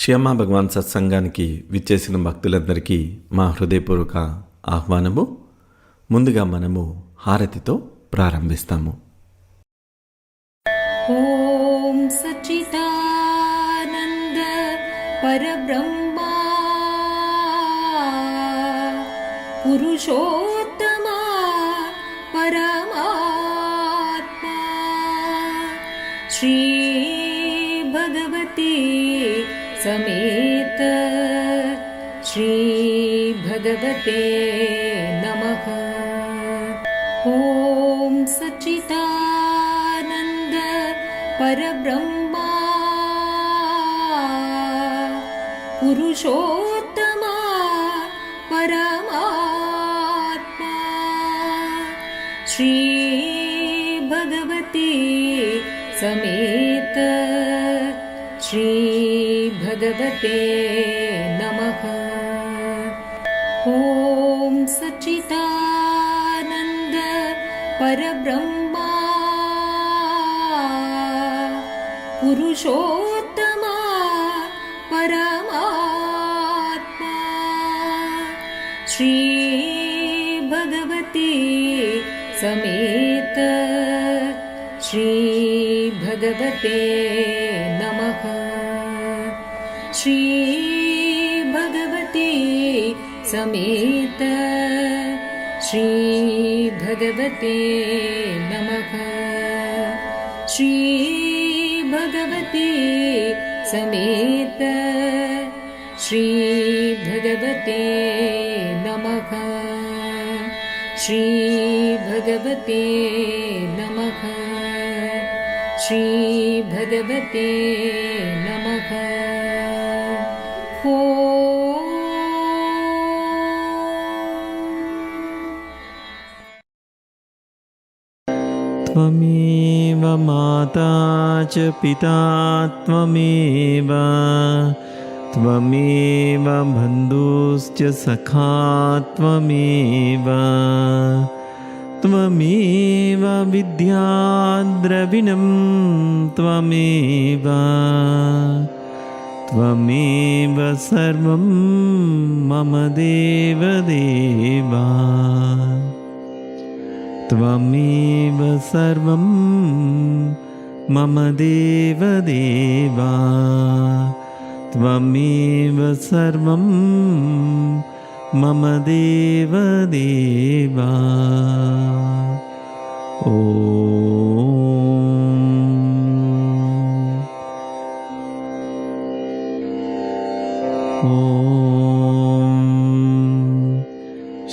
శ్యామ భగవాన్ సత్సంగానికి విచ్చేసిన భక్తులందరికీ మా హృదయపూర్వక ఆహ్వానము. ముందుగా మనము హారతితో ప్రారంభిస్తాము. ఓం సచ్చిదానంద పరబ్రహ్మ పురుషోత్తమ పరమాత్మ శ్రీ భగవతి समेत श्री भगवते नमः. ओम सच्चिदानंद परब्रह्म पुरुषोत्तम परमात्मा श्री भगवती समेत श्री भगवते नमः. ओम सच्चिदानंद परब्रह्म पुरुषोत्तम परमात्मा श्री भगवती समेत श्री भगवते नमः. श्री भगवती समेत श्री भगवते नमः. श्री भगवती समेत श्री भगवते नमः. श्री भगवते नमः. श्री भगवते नमः. त्वमेव माता च पिता त्वमेव त्वमेव बन्धुश्च सखा त्वमेव त्वमेव विद्या द्रविणं त्वमेव त्वमेव सर्वं मम देवदेवा त्वमेव सर्वं मम देवदेवा त्वमेव सर्वं मम देवदेवा.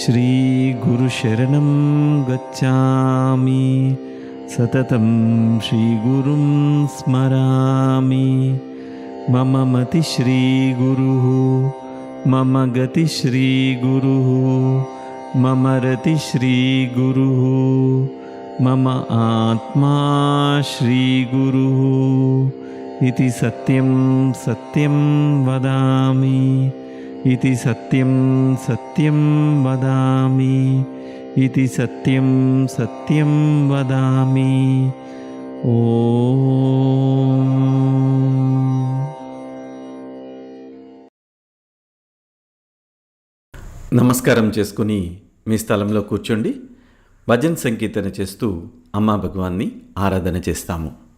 श्री गुरुशरणं गच्छामि सततं श्रीगुरुं स्मरामि. मम मति श्रीगुरुः मम गति श्रीगुरुः मम रति श्रीगुरुः मम आत्मा श्रीगुरुः इति सत्यं सत्यं वदामि. इति सत्यं सत्यं वदामि. इति सत्यं सत्यं वदामि. ఓం. నమస్కారం చేసుకుని మీ స్థలంలో కూర్చోండి. భజన్ సంకీర్తన చేస్తూ అమ్మా భగవాన్ని ఆరాధన చేస్తాము.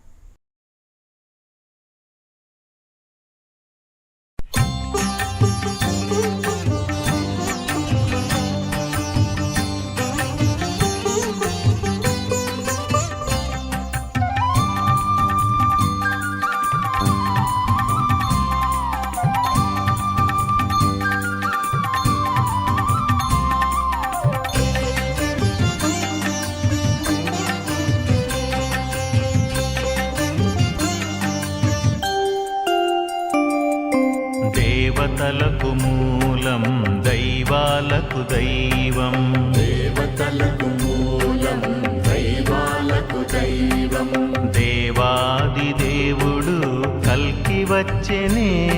దేవతలకు మూలం దైవాలకు దైవం. దేవతలకు మూలం దైవాలకు దైవం. దేవాది దేవుడు కల్కి వచ్చెనే.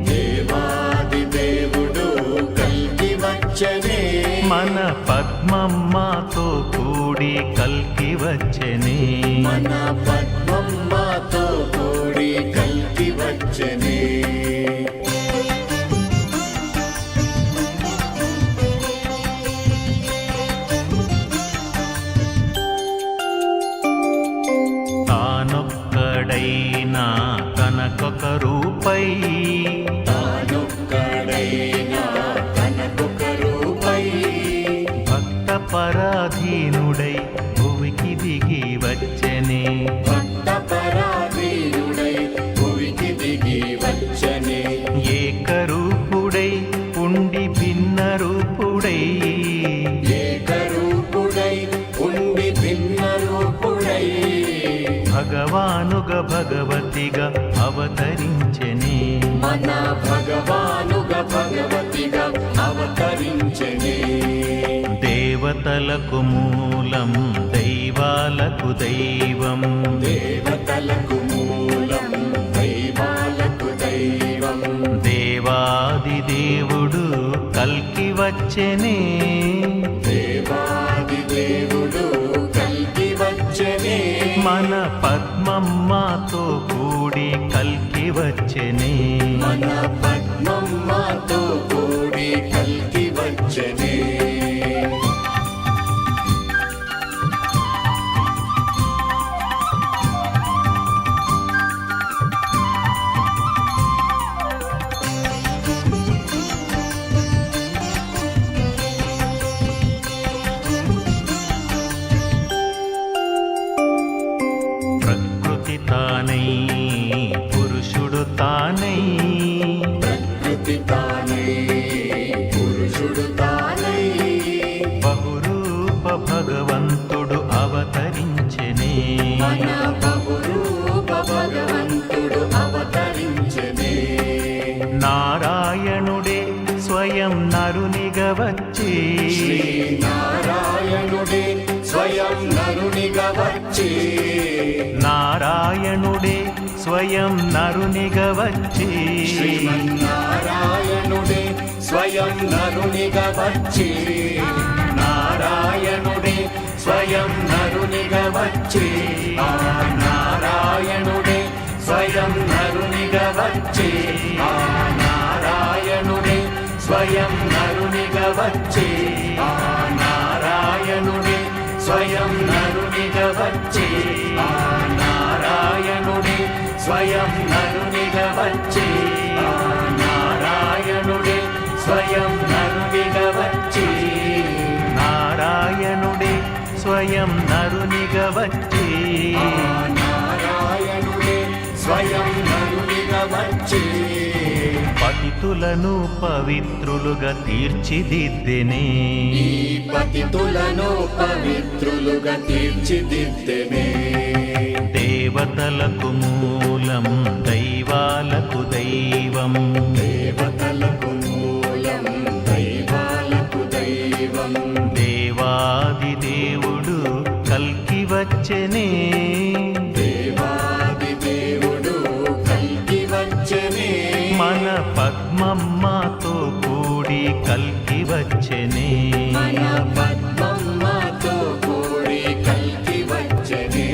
దేవాది దేవుడు కల్కి వచ్చెనే. మన పద్మమ్మతో కూడి కల్కి వచ్చెనే. మన పద్మమ్మతో కూడి కల్కి వచ్చెనే. తనకొక రూపై తానొక్కడైనా తనకొక రూపై భక్త పరాధీనుడై భువికి దిగి వచ్చెనే భక్త పరాధీనుడై భువికి దిగి వచ్చనే ఏకరూపుడై ఉండి భిన్న రూపుడై ఏకరూపుడై ఉండి భిన్న రూపుడై భగవానుగా భగవతిగా అవతరించెనే మన భగవానుగా భగవతిగా అవతరించెనే దేవతలకు మూలం దైవాలకు దైవం దేవతలకు మూలం దైవాలకు దైవం దేవాది దేవుడు కల్కి వచ్చెనే దేవాది దేవుడు కల్కి వచ్చనే మన పద్మమ్మతో కూడి కల్కి వచ్చెనే మన పద్మమ్మతో కూడి కల్కి వచ్చనే ప్రకృతి తానై పురుషుడు తానై ప్రకృతి తానై పురుషుడు తానై బహురూప భగవంతుడు అవతరించెనే మన బహురూప భగవంతుడు అవతరించెనే నారాయణుడే స్వయం నరునిగా వచ్చి నారాయణుడే స్వయం నరునిగా వచ్చి నారాయణుడే స్వయం నరునిగా వచ్చి నారాయణుడే స్వయం నరునిగా వచ్చి నారాయణుడే స్వయం నరునిగా వచ్చి ఆ నారాయణుడే స్వయం నరునిగా వచ్చి ఆ నారాయణుడే స్వయం నరునిగా వచ్చి ఆ నారాయణుడే స్వయం నరునిగా వచ్చి ఆ నారాయణుడే స్వయం నరునిగా వచ్చి ఆ నారాయణుడే స్వయం నరునిగా వచ్చి నారాయణుడే స్వయం నరునిగా వచ్చి ఆ నారాయణుడే స్వయం నరునిగా వచ్చి పతితులను పవిత్రులుగా తీర్చిదిద్దెనే ఈ పతితులను పవిత్రులుగా తీర్చిదిద్దెనే దేవతలకు మూలం దైవాలకు దైవం దేవతలకు మూలం దైవాలకు దైవం దేవాది దేవుడు కల్కి వచ్చెనే దేవాది దేవుడు కల్కి వచ్చనే మన పద్మమ్మతో కూడి కల్కి వచ్చెనే మన పద్మమ్మతో కూడి కల్కి వచ్చనే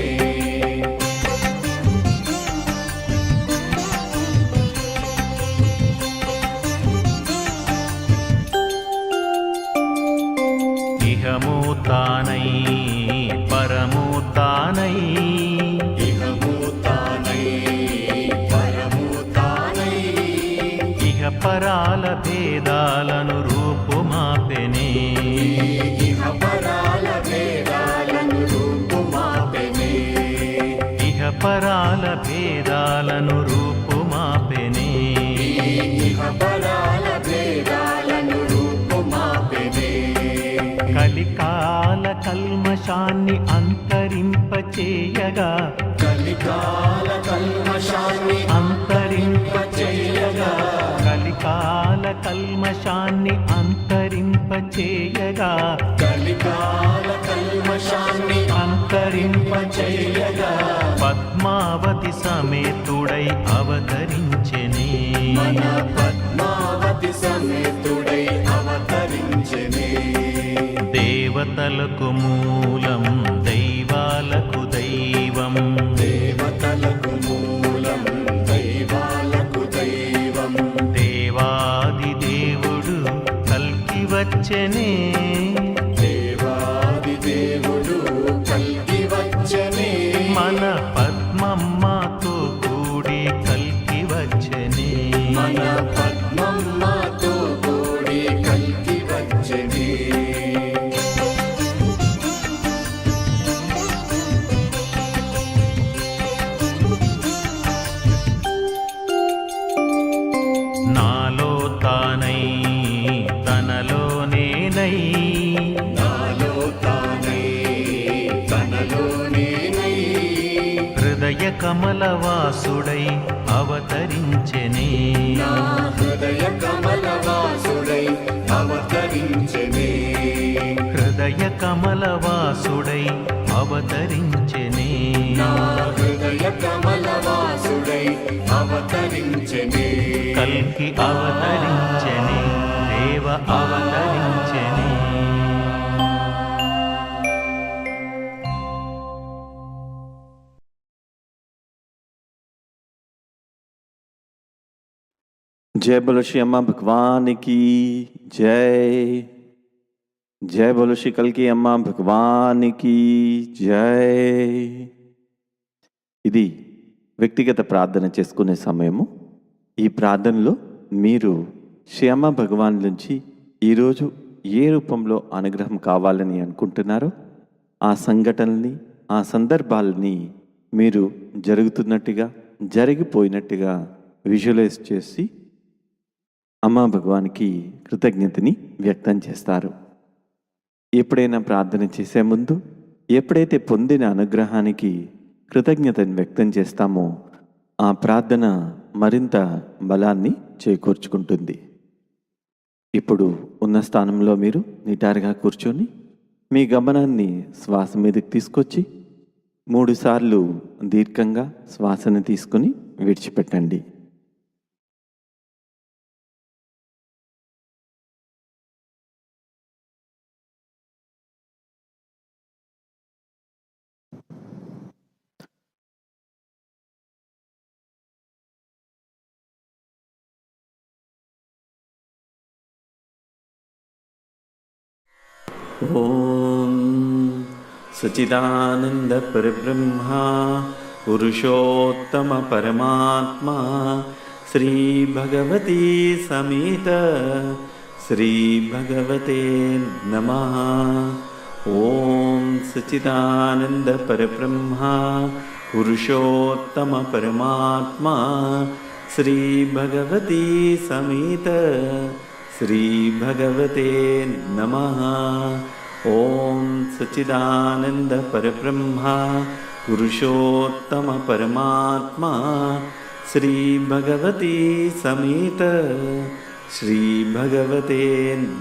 ఇహము తానై పరము తానై ఇహము తానై పరము తానై ఇహ పరాల భేదాలను రూపుమాపెనే ఇహ పరాల భేదాలను రూపుమాపెనే ఇహ పరాల భేదాలను రూపుమాపెనే ఇహ పరాల భేదాలను రూపుమాపెనే కలికాల కల్మషాన్ని అంతరింపచేయగా కలికాల కల్మషాన్ని అంతరింపచేయగా అంతరింపచేయగా కలికాల కల్మషాన్ని అంతరింపచేయగా కలికాల కల్మషాన్ని అంతరింపచేయగా పద్మావతి సమేతుడై అవతరించెనే మన పద్మావతి సమేతుడై అవతరించెనే దేవతలకు మూలం దైవాలకు దైవం దేవతలకు మూలం దైవాలకు దైవం దేవాది దేవుడు కల్కి వచ్చెనే దేవాది దేవుడు కల్కి వచ్చనే మన పద్మమ్మతో కూడి కల్కి కమలవాసుడై అవతరించెనే నా హృదయ కమలవాసుడై అవతరించెనే హృదయ కమలవాసుడై అవతరించెనే నా హృదయ కమలవాసుడై అవతరించెనే కల్కి అవతరించెనే దేవ అవతరించెనే जय बोलो श्री अम्मा भगवान की जय। जय बोलो श्री कल्की अम्मा भगवान की जय। ఇది వ్యక్తిగత ప్రార్థన చేసుకునే సమయము. ఈ ప్రార్థనలో మీరు శ్రీ అమ్మ భగవాన్ నుంచి ఈరోజు ఏ రూపంలో అనుగ్రహం కావాలని అనుకుంటున్నారో ఆ సంఘటనల్ని, ఆ సందర్భాలని మీరు జరుగుతున్నట్టుగా, జరిగిపోయినట్టుగా విజువలైజ్ చేసి అమ్మా భగవాన్కి కృతజ్ఞతని వ్యక్తం చేస్తారు. ఎప్పుడైనా ప్రార్థన చేసే ముందు ఎప్పుడైతే పొందిన అనుగ్రహానికి కృతజ్ఞతని వ్యక్తం చేస్తామో ఆ ప్రార్థన మరింత బలాన్ని చేకూర్చుకుంటుంది. ఇప్పుడు ఉన్న స్థానంలో మీరు నిటారుగా కూర్చొని మీ గమనాన్ని శ్వాస మీదకి తీసుకొచ్చి 3 సార్లు దీర్ఘంగా శ్వాసను తీసుకుని విడిచిపెట్టండి. ఓం సచిదానంద పరబ్రహ్మ పురుషోత్తమ పరమాత్మ శ్రీ భగవతి సమేత శ్రీ భగవతే నమః. ఓం సచిదానంద పరబ్రహ్మ పురుషోత్తమ పరమాత్మ శ్రీ భగవతి సమేత శ్రీ భగవతే నమః. ఓం సచిదానంద పరబ్రహ్మ పురుషోత్తమ పరమాత్మ శ్రీ భగవతి సమేత శ్రీ భగవతే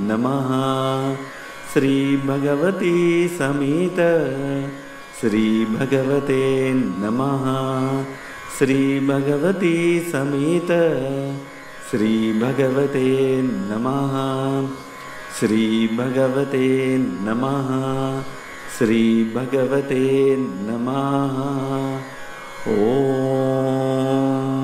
నమః. శ్రీ భగవతి సమేత శ్రీ భగవతే నమః. శ్రీ భగవతి సమేత శ్రీ భగవతే నమః. శ్రీ భగవతే నమః. శ్రీ భగవతే నమః. ఓం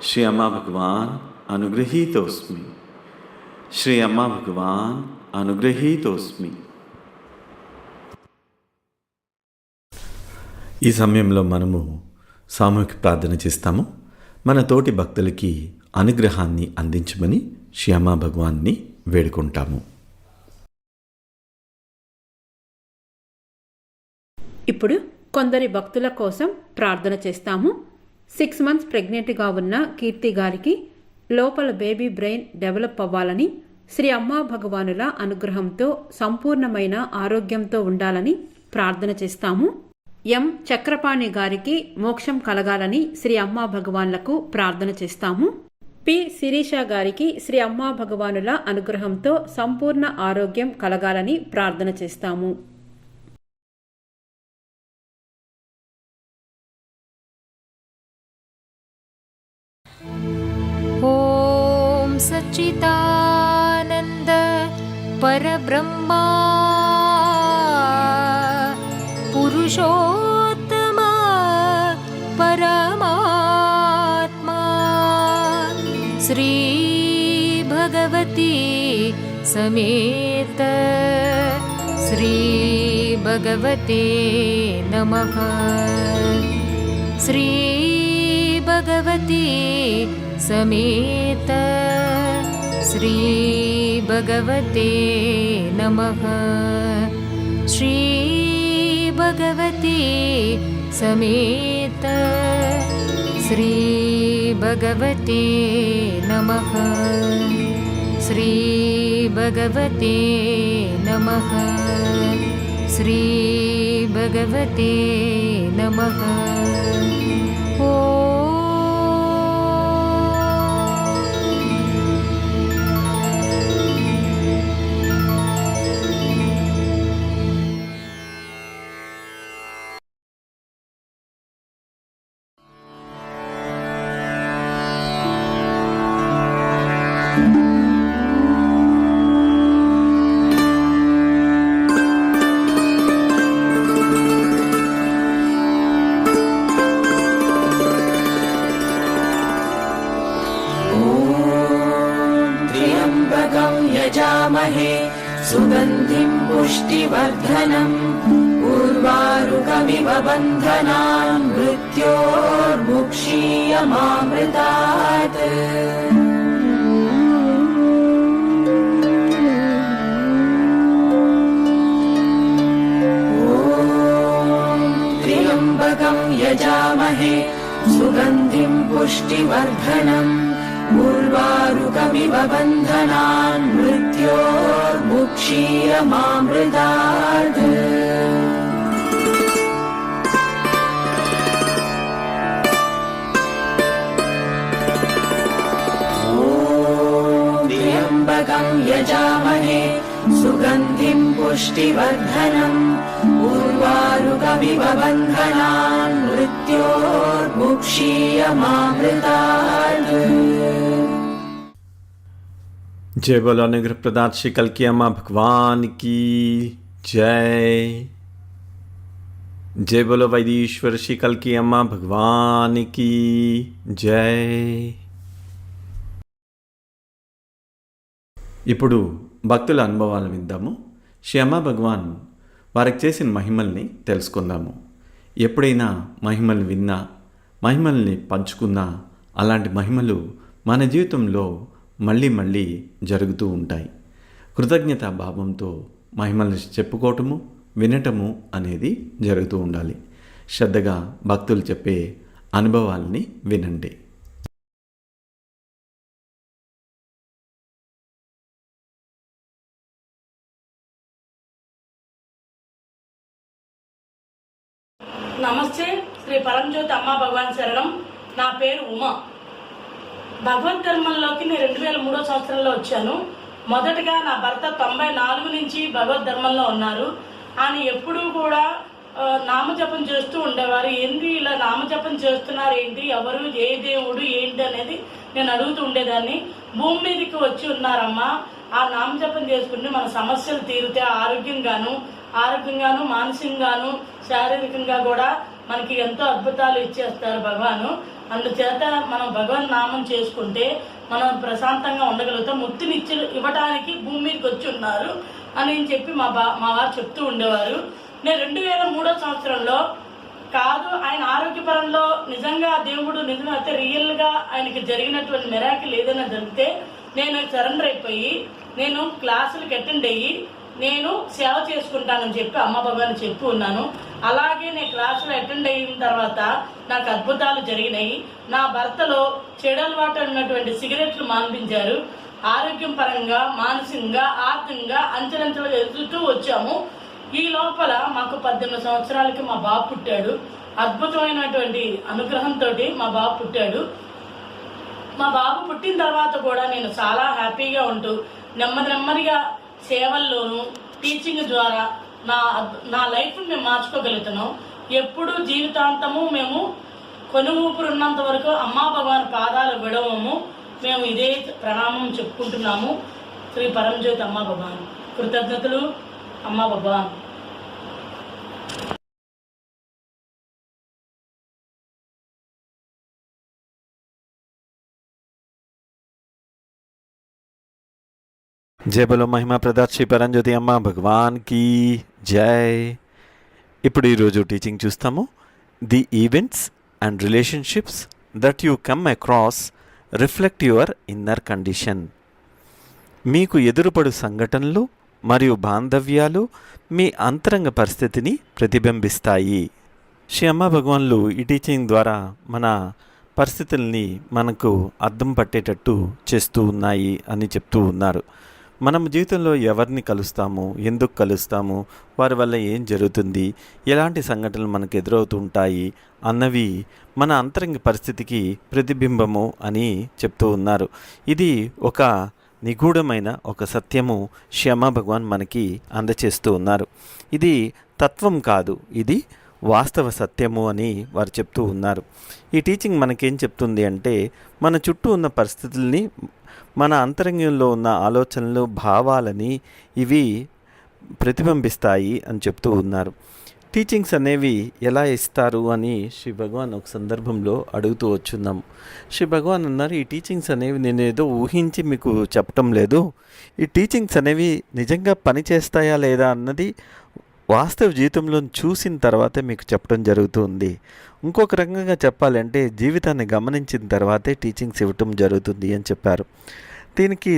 श्री अम्मा भगवान अनुगृहीतोस्मि. श्री अम्मा भगवान అనుగ్రహీతోస్మి. ఈ సమయంలో మనము సామూహిక ప్రార్థన చేస్తాము. మన తోటి భక్తులకి అనుగ్రహాన్ని అందించమని శ్యామా భగవాన్ని వేడుకుంటాము. ఇప్పుడు కొందరి భక్తుల కోసం ప్రార్థన చేస్తాము. 6 months ప్రెగ్నెంట్గా ఉన్న కీర్తి గారికి లోపల బేబీ బ్రెయిన్ డెవలప్ అవ్వాలని, శ్రీ అమ్మా భగవానుల అనుగ్రహంతో సంపూర్ణమైన ఆరోగ్యంతో ఉండాలని ప్రార్థన చేస్తాము. ఎం చక్రపాణి గారికి మోక్షం కలగాలని శ్రీ అమ్మా భగవాన్లకు ప్రార్థన చేస్తాము. పి శిరీష గారికి శ్రీ అమ్మా భగవానుల అనుగ్రహంతో సంపూర్ణ ఆరోగ్యం కలగాలని ప్రార్థన చేస్తాము. ॐ सच्चिदानन्द परब्रह्मा पुरुषोत्तमा परमात्मा श्री भगवती समेत श्री भगवते नमः. श्री भगवती समेत श्री भगवते नमः. श्री भगवती समेत श्री भगवते नमः. श्री भगवते नमः. श्री भगवते नमः. यजामहे सुगन्धिं पुष्टिवर्धनम् उर्वारुकमिव बन्धनान् मृत्योर्मुक्षीयमामृतात्. ॐ त्र्यम्बकं यजामहे सुगन्धिं पुष्टिवर्धनम् उर्वारुकमिव बन्धनान् मृत्योर्मुक्षीयमामृतात्. ॐ त्र्यम्बकं यजामहे सुगन्धिं पुष्टिवर्धनम् उर्वारुकमिव बन्धनान् मृत्योर्मुक्षीयमामृतात्. जय बोलो अनुग्रह प्रदात श्री कल्की अम्मा भगवान की जय. जय बोलो वैदीश्वर श्री कल्की अम्मा भगवान की जय. ఇప్పుడు భక్తుల అనుభవాలు విందాము. శ్రీ అమ్మా భగవాన్ వారికి చేసిన మహిమల్ని తెలుసుకుందాము. ఎప్పుడైనా మహిమలు విన్నా, మహిమల్ని పంచుకున్నా అలాంటి మహిమలు మన జీవితంలో మళ్ళీ మళ్ళీ జరుగుతూ ఉంటాయి. కృతజ్ఞతా భావంతో మహిమల్ని చెప్పుకోవటము, వినటము అనేది జరుగుతూ ఉండాలి. శ్రద్ధగా భక్తులు చెప్పే అనుభవాల్ని వినండి. నమస్తే. శ్రీ పరంజ్యోతి అమ్మా భగవాన్ శరణం. నా పేరు ఉమా. భగవద్ ధర్మంలోకి నేను 2003 సంవత్సరంలో వచ్చాను. మొదటగా నా భర్త 94 నుంచి భగవద్ ధర్మంలో ఉన్నారు. ఆయన ఎప్పుడూ కూడా నామజపం చేస్తూ ఉండేవారు. ఏంటి ఇలా నామజపం చేస్తున్నారు, ఏంటి, ఎవరు, ఏ దేవుడు, ఏంటి అనేది నేను అడుగుతూ ఉండేదాన్ని. భూమి మీదకి వచ్చి ఉన్నారమ్మా, ఆ నామజపం చేసుకుంటే మన సమస్యలు తీరితే ఆరోగ్యంగాను మానసికంగాను శారీరకంగా కూడా మనకి ఎంతో అద్భుతాలు ఇచ్చేస్తారు భగవాను. అందుచేత మనం భగవన్ నామం చేసుకుంటే మనం ప్రశాంతంగా ఉండగలుగుతాం. ముక్తినిచ్చి ఇవ్వడానికి భూమి మీదకి వచ్చి ఉన్నారు అని చెప్పి మా వారు చెప్తూ ఉండేవారు. నేను 2003 సంవత్సరంలో కాదు, ఆయన ఆరోగ్యపరంలో నిజంగా దేవుడు నిజమైతే రియల్గా ఆయనకి జరిగినటువంటి మిరాకిల్ ఏదైనా జరిగితే నేను సరెండర్ అయిపోయి నేను క్లాసులకు అటెండ్ అయ్యి నేను సేవ చేసుకుంటానని చెప్పి అమ్మ భగవాన్ చెప్పి ఉన్నాను. అలాగే నేను క్లాసులో అటెండ్ అయిన తర్వాత నాకు అద్భుతాలు జరిగినాయి. నా భర్తలో చెడలవాటు ఉన్నటువంటి సిగరెట్లు మాన్పించారు. ఆరోగ్యం పరంగా, మానసికంగా, ఆర్థికంగా అంచెలంచెలుగా ఎదుగుతూ వచ్చాము. ఈ లోపల మాకు 18 సంవత్సరాలకి మా బాబు పుట్టాడు. అద్భుతమైనటువంటి అనుగ్రహంతో మా బాబు పుట్టాడు. మా బాబు పుట్టిన తర్వాత కూడా నేను చాలా హ్యాపీగా ఉంటూ నెమ్మదిగా సేవల్లోనూ టీచింగ్ ద్వారా నా లైఫ్ని మేము మార్చుకోగలుగుతున్నాం. ఎప్పుడూ జీవితాంతము మేము కొనుమూపురు ఉన్నంత వరకు అమ్మా భగవాన్ పాదాలు విడవము. మేము ఇదే ప్రణామం చెప్పుకుంటున్నాము. శ్రీ పరంజ్యోతి అమ్మా భగవాన్. కృతజ్ఞతలు అమ్మా భగవాన్. జయ బలో మహిమా ప్రదాత్ శ్రీ పరంజ్యోతి అమ్మ భగవాన్ కీ జై. ఇప్పుడు ఈరోజు టీచింగ్ చూస్తాము. The events and relationships that you come across reflect your inner condition. మీకు ఎదురుపడు సంఘటనలు మరియు బాంధవ్యాలు మీ అంతరంగ పరిస్థితిని ప్రతిబింబిస్తాయి. శ్రీ అమ్మ భగవాన్లు ఈ టీచింగ్ ద్వారా మన పరిస్థితుల్ని మనకు అర్థం పట్టేటట్టు చేస్తూ ఉన్నాయి అని చెప్తూ ఉన్నారు. మనం జీవితంలో ఎవరిని కలుస్తాము, ఎందుకు కలుస్తాము, వారి వల్ల ఏం జరుగుతుంది, ఎలాంటి సంఘటనలు మనకు ఎదురవుతూ ఉంటాయి అన్నవి మన అంతరంగ పరిస్థితికి ప్రతిబింబము అని చెప్తూ ఉన్నారు. ఇది ఒక నిగూఢమైన ఒక సత్యము శ్యామ భగవాన్ మనకి అందచేస్తూ ఉన్నారు. ఇది తత్వం కాదు, ఇది వాస్తవ సత్యము అని వారు చెప్తూ ఉన్నారు. ఈ టీచింగ్ మనకేం చెప్తుంది అంటే మన చుట్టూ ఉన్న పరిస్థితుల్ని, మన అంతరంగంలో ఉన్న ఆలోచనలు, భావాలని ఇవి ప్రతిబింబిస్తాయి అని చెప్తూ ఉన్నారు. టీచింగ్స్ అనేవి ఎలా ఇస్తారు అని శ్రీ భగవాన్ ఒక సందర్భంలో అడుగుతూ వచ్చున్నాము. శ్రీ భగవాన్ అన్నారు, ఈ టీచింగ్స్ అనేవి నేను ఏదో ఊహించి మీకు చెప్పటం లేదు. ఈ టీచింగ్స్ అనేవి నిజంగా పనిచేస్తాయా లేదా అన్నది వాస్తవ జీవితంలో చూసిన తర్వాతే మీకు చెప్పడం జరుగుతుంది. ఇంకొక రకంగా చెప్పాలంటే జీవితాన్ని గమనించిన తర్వాతే టీచింగ్స్ ఇవ్వటం జరుగుతుంది అని చెప్పారు. దీనికి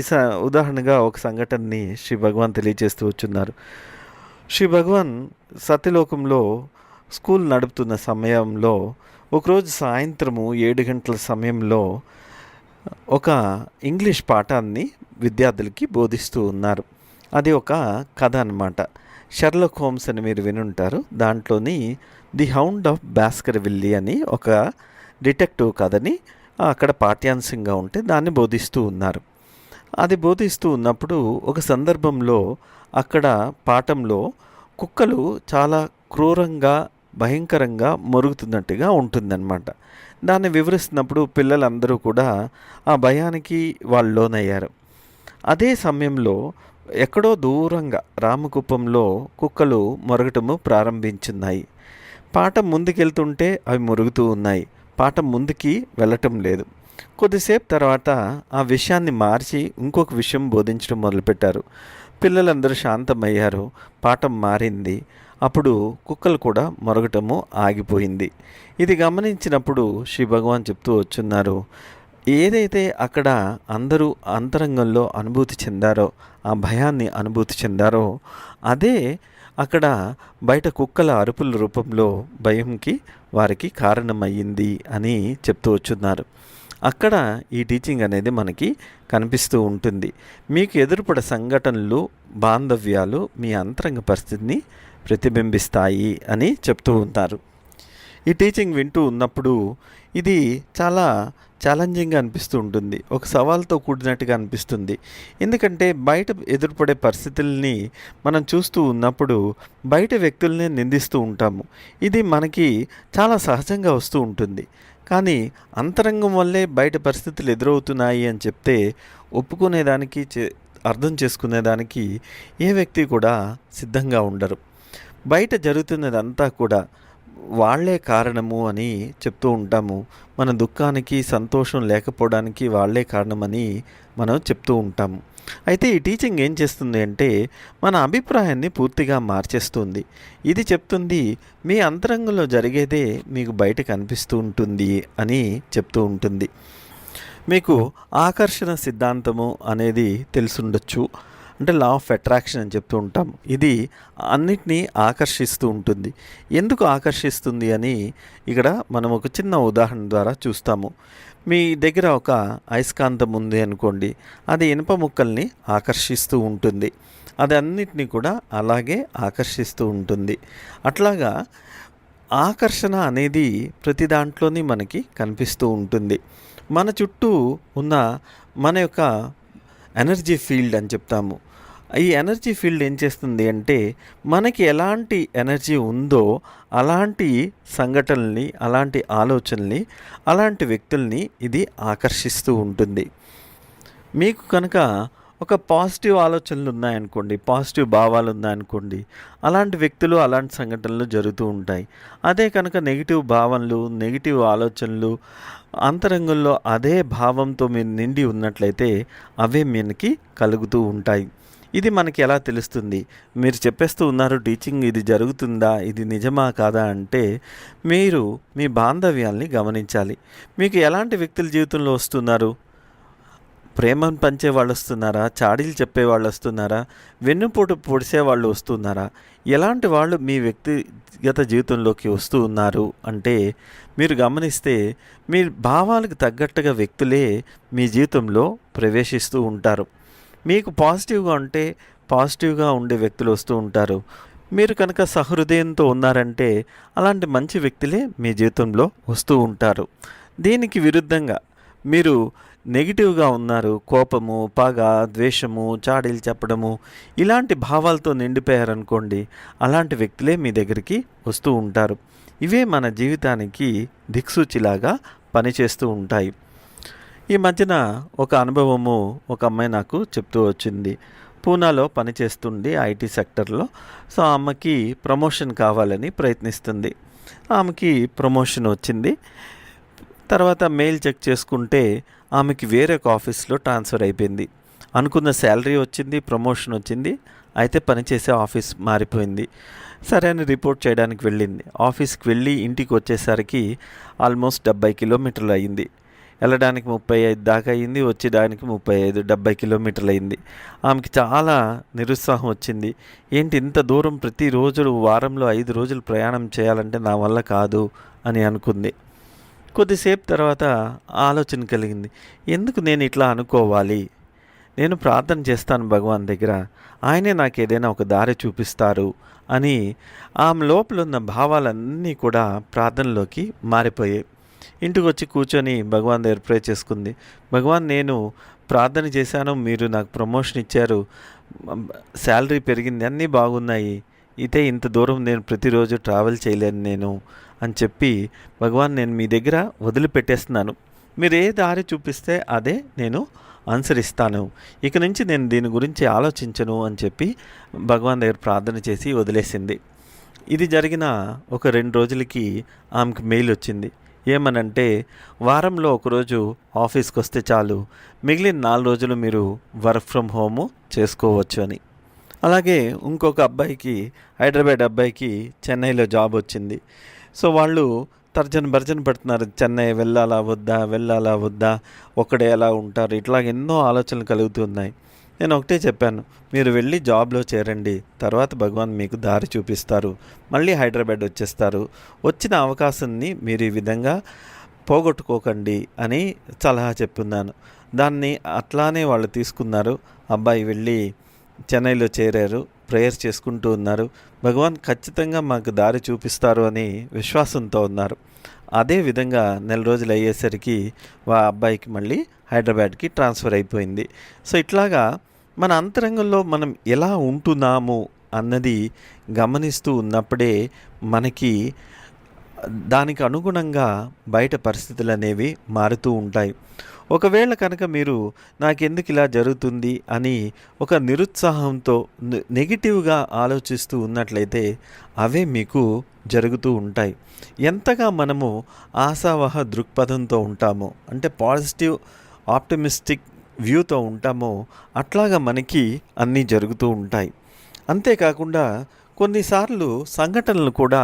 ఉదాహరణగా ఒక సంఘటనని శ్రీ భగవాన్ తెలియజేస్తూ వచ్చున్నారు. శ్రీ భగవాన్ సత్యలోకంలో స్కూల్ నడుపుతున్న సమయంలో ఒకరోజు సాయంత్రము 7 గంటల సమయంలో ఒక ఇంగ్లీష్ పాఠాన్ని విద్యార్థులకి బోధిస్తూ ఉన్నారు. అది ఒక కథ అన్నమాట. షెర్లాక్ హోమ్స్ అని మీరు వినుంటారు. దాంట్లోని ది హౌండ్ ఆఫ్ బాస్కర్విల్లీ అని ఒక డిటెక్టివ్ కథని అక్కడ పాఠ్యాంశంగా ఉంటే దాన్ని బోధిస్తూ ఉన్నారు. అది బోధిస్తూ ఉన్నప్పుడు ఒక సందర్భంలో అక్కడ పాఠంలో కుక్కలు చాలా క్రూరంగా, భయంకరంగా మొరుగుతున్నట్టుగా ఉంటుందన్నమాట. దాన్ని వివరిస్తున్నప్పుడు పిల్లలందరూ కూడా ఆ భయానికి వాళ్ళు లోనయ్యారు. అదే సమయంలో ఎక్కడో దూరంగా రామకుప్పంలో కుక్కలు మొరగటము ప్రారంభించున్నాయి. పాఠం ముందుకెళ్తుంటే అవి మొరుగుతూ ఉన్నాయి. పాఠం ముందుకి వెళ్ళటం లేదు. కొద్దిసేపు తర్వాత ఆ విషయాన్ని మార్చి ఇంకొక విషయం బోధించడం మొదలుపెట్టారు. పిల్లలందరూ శాంతమయ్యారు. పాఠం మారింది. అప్పుడు కుక్కలు కూడా మొరగటము ఆగిపోయింది. ఇది గమనించినప్పుడు శ్రీ భగవాన్ చెప్తూ వచ్చున్నారు, ఏదైతే అక్కడ అందరూ అంతరంగంలో అనుభూతి చెందారో, ఆ భయాన్ని అనుభూతి చెందారో, అదే అక్కడ బయట కుక్కల అరుపుల రూపంలో భయంకి వారికి కారణమయ్యింది అని చెప్తూ వచ్చున్నారు. అక్కడ ఈ టీచింగ్ అనేది మనకి కనిపిస్తూ ఉంటుంది. మీకు ఎదురుపడే సంఘటనలు, బాంధవ్యాలు మీ అంతరంగ పరిస్థితిని ప్రతిబింబిస్తాయి అని చెప్తూ ఉంటారు. ఈ టీచింగ్ వింటూ ఉన్నప్పుడు ఇది చాలా ఛాలెంజింగ్గా అనిపిస్తూ ఉంటుంది. ఒక సవాల్తో కూడినట్టుగా అనిపిస్తుంది. ఎందుకంటే బయట ఎదురుపడే పరిస్థితుల్ని మనం చూస్తూ ఉన్నప్పుడు బయట వ్యక్తుల్ని నిందిస్తూ ఉంటాము. ఇది మనకి చాలా సహజంగా వస్తూ ఉంటుంది. కానీ అంతరంగం వల్లే బయట పరిస్థితులు ఎదురవుతున్నాయి అని చెప్తే ఒప్పుకునేదానికి, అర్థం చేసుకునేదానికి ఏ వ్యక్తి కూడా సిద్ధంగా ఉండరు. బయట జరుగుతున్నదంతా కూడా వాళ్ళే కారణము అని చెప్తూ ఉంటాము. మన దుఃఖానికి సంతోషం లేకపోవడానికి వాళ్ళే కారణమని మనం చెప్తూ ఉంటాము. అయితే ఈ టీచింగ్ ఏం చేస్తుంది అంటే మన అభిప్రాయాన్ని పూర్తిగా మార్చేస్తుంది. ఇది చెప్తుంది మీ అంతరంగంలో జరిగేదే మీకు బయట కనిపిస్తూ ఉంటుంది అని చెప్తూ ఉంటుంది. మీకు ఆకర్షణ సిద్ధాంతము అనేది తెలుసుండొచ్చు. అంటే లా ఆఫ్ అట్రాక్షన్ అని చెప్తూ ఉంటాం. ఇది అన్నిటినీ ఆకర్షిస్తూ ఉంటుంది. ఎందుకు ఆకర్షిస్తుంది అని ఇక్కడ మనం ఒక చిన్న ఉదాహరణ ద్వారా చూస్తాము. మీ దగ్గర ఒక అయస్కాంతం ఉంది అనుకోండి, అది ఇనుప ముక్కల్ని ఆకర్షిస్తూ ఉంటుంది. అది అన్నిటినీ కూడా అలాగే ఆకర్షిస్తూ ఉంటుంది. అట్లాగా ఆకర్షణ అనేది ప్రతి దాంట్లోని మనకి కనిపిస్తూ ఉంటుంది. మన చుట్టూ ఉన్న మన యొక్క ఎనర్జీ ఫీల్డ్ అని చెప్తాము. ఈ ఎనర్జీ ఫీల్డ్ ఏం చేస్తుంది అంటే మనకి ఎలాంటి ఎనర్జీ ఉందో అలాంటి సంఘటనల్ని, అలాంటి ఆలోచనల్ని, అలాంటి వ్యక్తుల్ని ఇది ఆకర్షిస్తూ ఉంటుంది. మీకు కనుక ఒక పాజిటివ్ ఆలోచనలు ఉన్నాయనుకోండి, పాజిటివ్ భావాలు ఉన్నాయనుకోండి, అలాంటి వ్యక్తులు, అలాంటి సంఘటనలు జరుగుతూ ఉంటాయి. అదే కనుక నెగిటివ్ భావనలు, నెగిటివ్ ఆలోచనలు అంతరంగంలో అదే భావంతో మీరు నిండి ఉన్నట్లయితే అవే మనకి కలుగుతూ ఉంటాయి. ఇది మనకి ఎలా తెలుస్తుంది? మీరు చెప్పేస్తూ ఉన్నారు టీచింగ్, ఇది జరుగుతుందా, ఇది నిజమా కాదా అంటే మీరు మీ బాంధవ్యాల్ని గమనించాలి. మీకు ఎలాంటి వ్యక్తుల జీవితంలో వస్తున్నారు? ప్రేమను పంచే వాళ్ళు వస్తున్నారా? చాడీలు చెప్పేవాళ్ళు వస్తున్నారా? వెన్నుపోటు పొడిసే వాళ్ళు వస్తున్నారా? ఎలాంటి వాళ్ళు మీ వ్యక్తిగత జీవితంలోకి వస్తూ ఉన్నారు అంటే మీరు గమనిస్తే మీ భావాలకు తగ్గట్టుగా వ్యక్తులే మీ జీవితంలో ప్రవేశిస్తూ ఉంటారు. మీకు పాజిటివ్గా ఉంటే పాజిటివ్గా ఉండే వ్యక్తులు వస్తూ ఉంటారు. మీరు కనుక సహృదయంతో ఉన్నారంటే అలాంటి మంచి వ్యక్తులే మీ జీవితంలో వస్తూ ఉంటారు. దీనికి విరుద్ధంగా మీరు నెగిటివ్గా ఉన్నారు, కోపము, పగ, ద్వేషము, చాడీలు చెప్పడము, ఇలాంటి భావాలతో నిండిపోయారనుకోండి, అలాంటి వ్యక్తులే మీ దగ్గరికి వస్తూ ఉంటారు. ఇవే మన జీవితానికి దిక్సూచిలాగా పనిచేస్తూ ఉంటాయి. ఈ మధ్యన ఒక అనుభవము ఒక అమ్మాయి నాకు చెప్తూ వచ్చింది. పూనాలో పనిచేస్తుంది ఐటీ సెక్టర్లో. సో ఆమెకి ప్రమోషన్ కావాలని ప్రయత్నిస్తుంది. ఆమెకి ప్రమోషన్ వచ్చింది. తర్వాత మెయిల్ చెక్ చేసుకుంటే ఆమెకి వేరే ఒక ఆఫీస్లో ట్రాన్స్ఫర్ అయిపోయింది. అనుకున్న శాలరీ వచ్చింది, ప్రమోషన్ వచ్చింది. అయితే పనిచేసే ఆఫీస్ మారిపోయింది. సరే అని రిపోర్ట్ చేయడానికి వెళ్ళింది. ఆఫీస్కి వెళ్ళి ఇంటికి వచ్చేసరికి ఆల్మోస్ట్ 70 కిలోమీటర్లు అయింది. వెళ్ళడానికి 35 దాకా అయింది, వచ్చేదానికి 35, 70 కిలోమీటర్లు అయింది. ఆమెకి చాలా నిరుత్సాహం వచ్చింది. ఏంటి ఇంత దూరం ప్రతిరోజు వారంలో 5 రోజులు ప్రయాణం చేయాలంటే నా వల్ల కాదు అని అనుకుంది. కొద్దిసేపు తర్వాత ఆలోచన కలిగింది. ఎందుకు నేను ఇట్లా అనుకోవాలి? నేను ప్రార్థన చేస్తాను భగవాన్ దగ్గర, ఆయనే నాకు ఏదైనా ఒక దారి చూపిస్తారు అని ఆమె లోపల ఉన్న భావాలన్నీ కూడా ప్రార్థనలోకి మారిపోయాయి. ఇంటికి వచ్చి కూర్చొని భగవాన్ దగ్గర ప్రే చేసుకుంది. భగవాన్, నేను ప్రార్థన చేశాను, మీరు నాకు ప్రమోషన్ ఇచ్చారు, శాలరీ పెరిగింది, అన్నీ బాగున్నాయి. అయితే ఇంత దూరం నేను ప్రతిరోజు ట్రావెల్ చేయలేను నేను అని చెప్పి, భగవాన్ నేను మీ దగ్గర వదిలిపెట్టేస్తున్నాను, మీరు ఏ దారి చూపిస్తే అదే నేను అనుసరిస్తాను, ఇక నుంచి నేను దీని గురించి ఆలోచించను అని చెప్పి భగవాన్ దగ్గర ప్రార్థన చేసి వదిలేసింది. ఇది జరిగిన ఒక 2 రోజులకి ఆమెకు మెయిల్ వచ్చింది. ఏమనంటే వారంలో ఒకరోజు ఆఫీస్కి వస్తే చాలు, మిగిలిన 4 రోజులు మీరు వర్క్ ఫ్రమ్ హోము చేసుకోవచ్చు అని. అలాగే ఇంకొక అబ్బాయికి, హైదరాబాద్ అబ్బాయికి చెన్నైలో జాబ్ వచ్చింది. సో వాళ్ళు భర్జన పడుతున్నారు, చెన్నై వెళ్ళాలా వద్దా, ఒక్కడే ఎలా ఉంటారు, ఇట్లా ఎన్నో ఆలోచనలు కలుగుతున్నాయి. నేను ఒకటే చెప్పాను, మీరు వెళ్ళి జాబ్లో చేరండి, తర్వాత భగవాన్ మీకు దారి చూపిస్తారు, మళ్ళీ హైదరాబాద్ వచ్చేస్తారు, వచ్చిన అవకాశాన్ని మీరు ఈ విధంగా పోగొట్టుకోకండి అని సలహా చెప్పున్నాను. దాన్ని అట్లానే వాళ్ళు తీసుకున్నారు. అబ్బాయి వెళ్ళి చెన్నైలో చేరారు, ప్రేయర్ చేసుకుంటూ ఉన్నారు. భగవాన్ ఖచ్చితంగా మాకు దారి చూపిస్తారు అని విశ్వాసంతో ఉన్నారు. అదే విధంగా 4 రోజులు అయ్యేసరికి అబ్బాయికి మళ్ళీ హైదరాబాద్కి ట్రాన్స్ఫర్ అయిపోయింది. సో ఇట్లాగా మన అంతరంగంలో మనం ఎలా ఉంటున్నాము అన్నది గమనిస్తూ ఉన్నప్పుడే మనకి దానికి అనుగుణంగా బయట పరిస్థితులు అనేవి మారుతూ ఉంటాయి. ఒకవేళ కనుక మీరు నాకెందుకు ఇలా జరుగుతుంది అని ఒక నిరుత్సాహంతో నెగిటివ్గా ఆలోచిస్తూ ఉన్నట్లయితే అవే మీకు జరుగుతూ ఉంటాయి. ఎంతగా మనము ఆశావహ దృక్పథంతో ఉంటామో, అంటే పాజిటివ్ ఆప్టిమిస్టిక్ వ్యూతో ఉంటామో అట్లాగా మనకి అన్నీ జరుగుతూ ఉంటాయి. అంతేకాకుండా కొన్నిసార్లు సంఘటనలు కూడా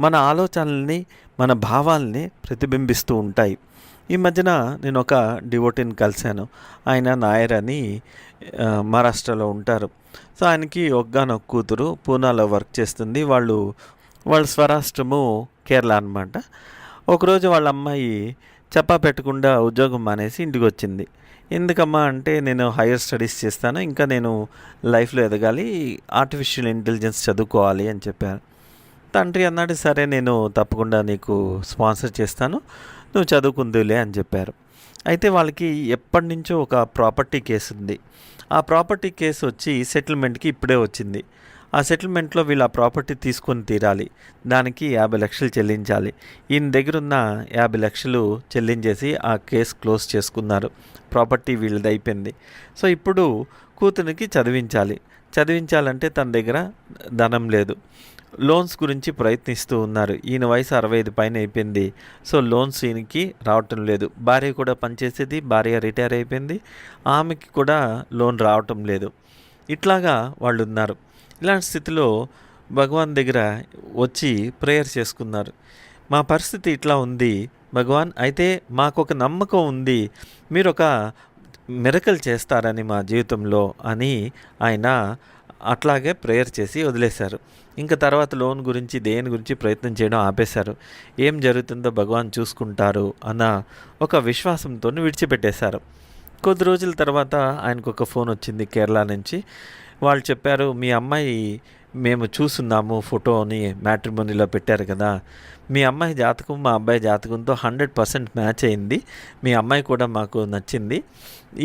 మన ఆలోచనల్ని, మన భావాల్ని ప్రతిబింబిస్తూ ఉంటాయి. ఈ మధ్యన నేను ఒక డివోటీని కలిశాను. ఆయన నాయర్ అని మహారాష్ట్రలో ఉంటారు. సో ఆయనకి ఒక్కగానొక్క కూతురు పూనాలో వర్క్ చేస్తుంది. వాళ్ళ స్వరాష్ట్రము కేరళ అనమాట. ఒకరోజు వాళ్ళ అమ్మాయి చెప్పా పెట్టకుండా ఉద్యోగం మానేసి ఇంటికి వచ్చింది. ఎందుకమ్మా అంటే, నేను హైయర్ స్టడీస్ చేస్తాను, ఇంకా నేను లైఫ్లో ఎదగాలి, ఆర్టిఫిషియల్ ఇంటెలిజెన్స్ చదువుకోవాలి అని చెప్పారు. తండ్రి అన్నాడు, సరే నేను తప్పకుండా నీకు స్పాన్సర్ చేస్తాను, నువ్వు చదువుకుందులే అని చెప్పారు. అయితే వాళ్ళకి ఎప్పటి నుంచో ఒక ప్రాపర్టీ కేసు ఉంది. ఆ ప్రాపర్టీ కేసు వచ్చి సెటిల్మెంట్కి ఇప్పుడే వచ్చింది. ఆ సెటిల్మెంట్లో వీళ్ళు ఆ ప్రాపర్టీ తీసుకొని తీరాలి. దానికి 50 లక్షలు చెల్లించాలి. ఈయన దగ్గరున్న 50 లక్షలు చెల్లించేసి ఆ కేసు క్లోజ్ చేసుకున్నారు. ప్రాపర్టీ వీళ్ళది అయిపోయింది. సో ఇప్పుడు కూతురికి చదివించాలంటే తన దగ్గర ధనం లేదు. లోన్స్ గురించి ప్రయత్నిస్తూ ఉన్నారు. ఈయన వయసు 65 పైన అయిపోయింది. సో లోన్స్ ఈయనకి రావటం లేదు. భార్య కూడా పనిచేసేది, భార్య రిటైర్ అయిపోయింది, ఆమెకి కూడా లోన్ రావటం లేదు. ఇట్లాగా వాళ్ళు ఉన్నారు. ఇలాంటి స్థితిలో భగవాన్ దగ్గర వచ్చి ప్రేయర్ చేసుకున్నారు. మా పరిస్థితి ఇట్లా ఉంది భగవాన్, అయితే మాకు ఒక నమ్మకం ఉంది, మీరు ఒక మిరకల్ చేస్తారని మా జీవితంలో అని ఆయన అట్లాగే ప్రేయర్ చేసి వదిలేశారు. ఇంకా తర్వాత లోన్ గురించి దేని గురించి ప్రయత్నం చేయడం ఆపేశారు. ఏం జరుగుతుందో భగవాన్ చూసుకుంటారు అన్న ఒక విశ్వాసంతో విడిచిపెట్టేశారు. కొద్ది రోజుల తర్వాత ఆయనకు ఒక ఫోన్ వచ్చింది కేరళ నుంచి. వాళ్ళు చెప్పారు, మీ అమ్మాయి మేము చూస్తున్నాము, ఫోటోని మ్యాట్రిమోనీలో పెట్టారు కదా, మీ అమ్మాయి జాతకం మా అబ్బాయి జాతకంతో 100% మ్యాచ్ అయింది, మీ అమ్మాయి కూడా మాకు నచ్చింది,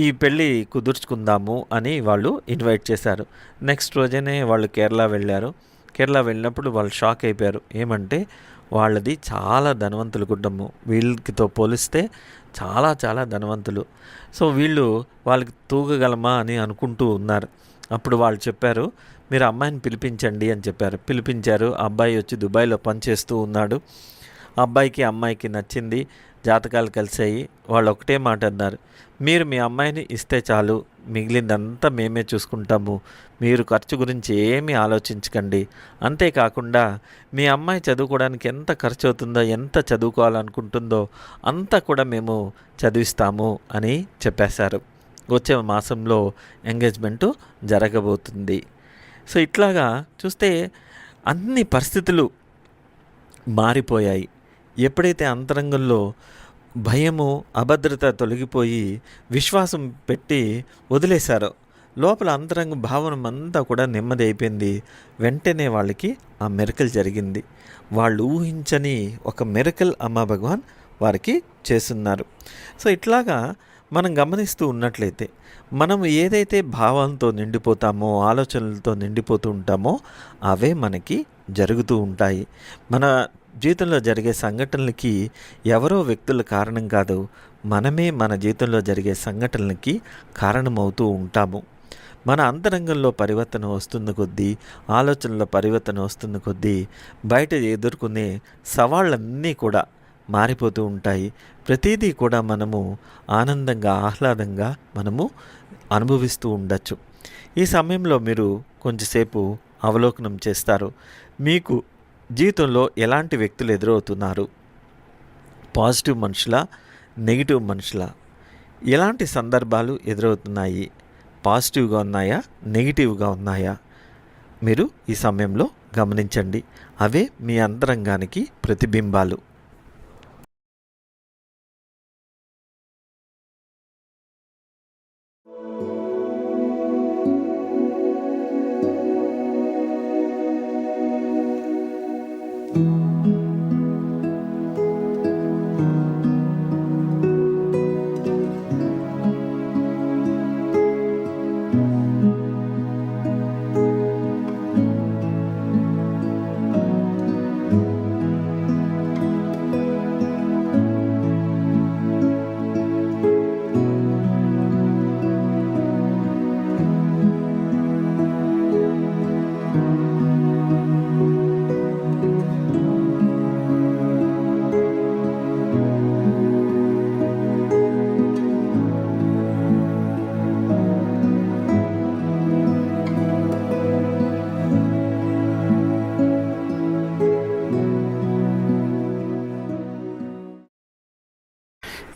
ఈ పెళ్ళి కుదుర్చుకుందాము అని వాళ్ళు ఇన్వైట్ చేశారు. నెక్స్ట్ రోజనే వాళ్ళు కేరళ వెళ్ళారు. కేరళ వెళ్ళినప్పుడు వాళ్ళు షాక్ అయిపోయారు. ఏమంటే వాళ్ళది చాలా ధనవంతుల కుటుంబం, వీళ్ళకితో పోలిస్తే చాలా చాలా ధనవంతులు. సో వీళ్ళు వాళ్ళకి తూగగలమా అని అనుకుంటూ ఉన్నారు. అప్పుడు వాళ్ళు చెప్పారు, మీరు అమ్మాయిని పిలిపించండి అని చెప్పారు. పిలిపించారు. అబ్బాయి వచ్చి దుబాయ్లో పనిచేస్తూ ఉన్నాడు. అబ్బాయికి అమ్మాయికి నచ్చింది, జాతకాలు కలిసాయి. వాళ్ళు ఒకటే మాట అన్నారు, మీరు మీ అమ్మాయిని ఇస్తే చాలు, మిగిలిందంతా మేమే చూసుకుంటాము, మీరు ఖర్చు గురించి ఏమీ ఆలోచించకండి, అంతేకాకుండా మీ అమ్మాయి చదువుకోవడానికి ఎంత ఖర్చు అవుతుందో, ఎంత చదువుకోవాలనుకుంటుందో అంతా కూడా మేము చదివిస్తాము అని చెప్పేశారు. వచ్చే మాసంలో ఎంగేజ్మెంటు జరగబోతుంది. సో ఇట్లాగా చూస్తే అన్ని పరిస్థితులు మారిపోయాయి. ఎప్పుడైతే అంతరంగంలో భయము, అభద్రత తొలగిపోయి విశ్వాసం పెట్టి వదిలేశారో, లోపల అంతరంగ భావన అంతా కూడా నెమ్మది అయిపోయింది. వెంటనే వాళ్ళకి ఆ మిరకల్ జరిగింది. వాళ్ళు ఊహించని ఒక మిరకల్ అమ్మా భగవాన్ వారికి చేస్తున్నారు. సో ఇట్లాగా మనం గమనిస్తూ ఉన్నట్లయితే, మనం ఏదైతే భావాలతో నిండిపోతామో, ఆలోచనలతో నిండిపోతూ ఉంటామో అవే మనకి జరుగుతూ ఉంటాయి. మన జీవితంలో జరిగే సంఘటనలకి ఎవరో వ్యక్తుల కారణం కాదు, మనమే మన జీవితంలో జరిగే సంఘటనలకి కారణమవుతూ ఉంటాము. మన అంతరంగంలో పరివర్తన వస్తున్న కొద్దీ, ఆలోచనలో పరివర్తన వస్తున్న కొద్దీ బయట ఎదుర్కొనే సవాళ్ళన్నీ కూడా మారిపోతూ ఉంటాయి. ప్రతిదీ కూడా మనము ఆనందంగా, ఆహ్లాదంగా మనము అనుభవిస్తూ ఉండొచ్చు. ఈ సమయంలో మీరు కొంచెంసేపు అవలోకనం చేస్తారు. మీకు జీవితంలో ఎలాంటి వ్యక్తులు ఎదురవుతున్నారు? పాజిటివ్ మనుషులా, నెగిటివ్ మనుషులా? ఎలాంటి సందర్భాలు ఎదురవుతున్నాయి? పాజిటివ్గా ఉన్నాయా, నెగిటివ్గా ఉన్నాయా? మీరు ఈ సమయంలో గమనించండి. అవే మీ అంతరంగానికి ప్రతిబింబాలు.